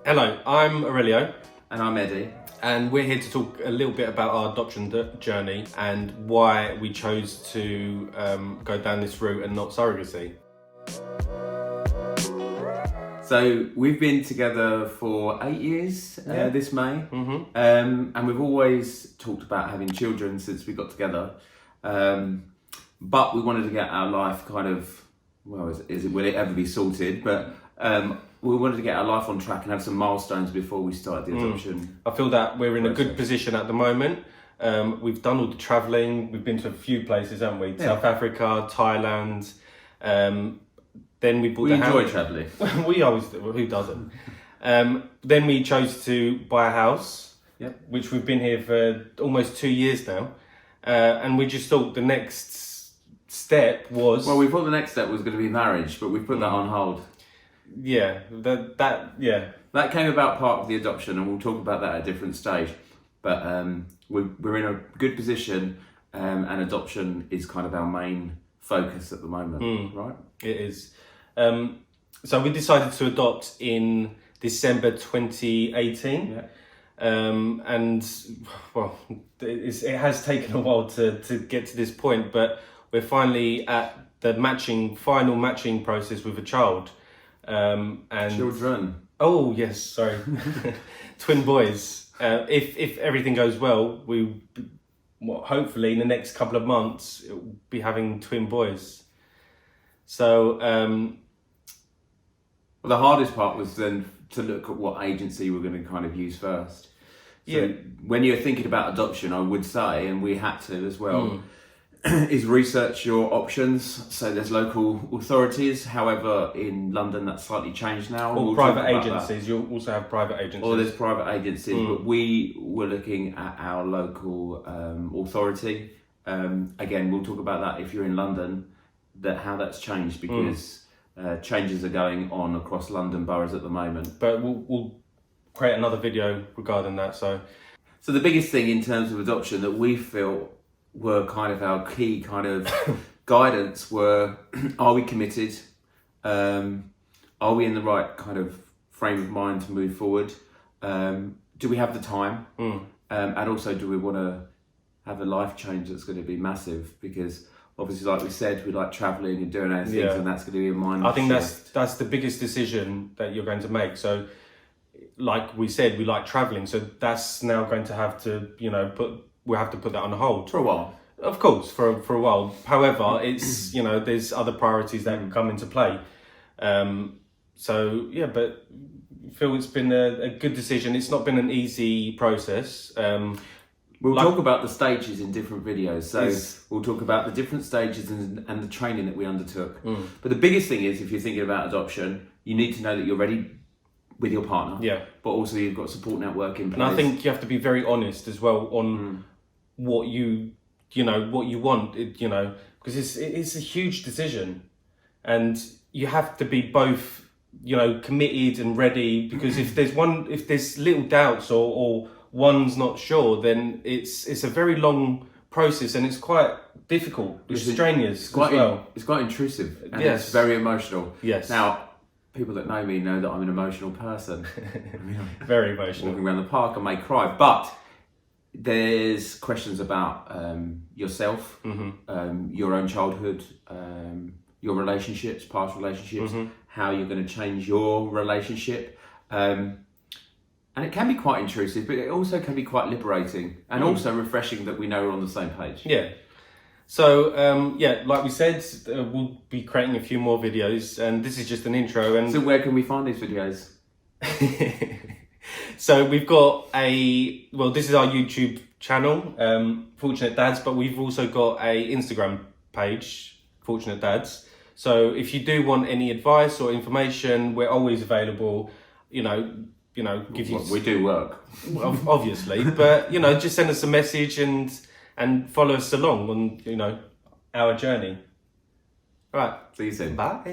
Hello, I'm Aurelio. And I'm Eddie. And we're here to talk a little bit about our adoption journey and why we chose to go down this route and not surrogacy. So we've been together for 8 years this May, and we've always talked about having children since we got together. But we wanted to get our life kind of, will it ever be sorted? But we wanted to get our life on track and have some milestones before we start the adoption. I feel that we're in a good process. position at the moment. We've done all the travelling. We've been to a few places, haven't we? South Africa, Thailand. Then we bought We the enjoy house. travelling. We always do. Who doesn't? Then we chose to buy a house, which we've been here for almost 2 years now. And we just thought the next step was... Well, we thought the next step was going to be marriage, but we put that on hold. Yeah, That came about part of the adoption, and we'll talk about that at a different stage. But we're in a good position, and adoption is kind of our main focus at the moment, right? It is. So we decided to adopt in December 2018. And well, it has taken a while to get to this point, but we're finally at the final matching process with a child. And Children. Oh yes, sorry, twin boys. If everything goes well, hopefully in the next couple of months we'll be having twin boys. So Well, the hardest part was then to look at what agency we're going to kind of use first. So when you're thinking about adoption, I would say, and we had to as well, is research your options. So there's local authorities. However, in London, that's slightly changed now. Or We'll private talk about agencies. that. You'll also have private agencies. Or there's private agencies, but we were looking at our local authority. Again, we'll talk about that if you're in London, how that's changed, because changes are going on across London boroughs at the moment. But we'll create another video regarding that. So the biggest thing in terms of adoption that we feel were kind of our key kind of guidance were, are we committed? Are we in the right kind of frame of mind to move forward? Do we have the time? And also, do we want to have a life change that's going to be massive? Because obviously, like we said, we like travelling and doing our things, and that's going to be a mind I think shift. that's the biggest decision that you're going to make. So like we said, we like travelling, so that's now going to have to, we'll have to put that on hold. For a while. Of course, for a while. However, it's, there's other priorities that come into play. So, yeah, but I feel it's been a good decision. It's not been an easy process. We'll talk about the stages in different videos. So we'll talk about the different stages and the training that we undertook. But the biggest thing is, if you're thinking about adoption, you need to know that you're ready with your partner. Yeah. But also you've got a support network in place. And I think you have to be very honest as well on what you want, because it's a huge decision, and you have to be both, committed and ready, because if there's little doubts or one's not sure, then it's a very long process, and it's quite difficult. It's strenuous as well. It's quite intrusive, and Yes. it's very emotional. Yes. Now, people that know me know that I'm an emotional person. Very emotional. Walking around the park, I may cry, but there's questions about yourself, your own childhood, your relationships, past relationships, how you're going to change your relationship. And it can be quite intrusive, but it also can be quite liberating and also refreshing that we know we're on the same page. Yeah. So, like we said, we'll be creating a few more videos, and this is just an intro. And So where can we find these videos? So we've got this is our YouTube channel, Fortunate Dads, but we've also got a Instagram page, Fortunate Dads. So if you do want any advice or information, we're always available. Give you. We do work, obviously, but just send us a message and follow us along on our journey. All right. See you soon. Bye.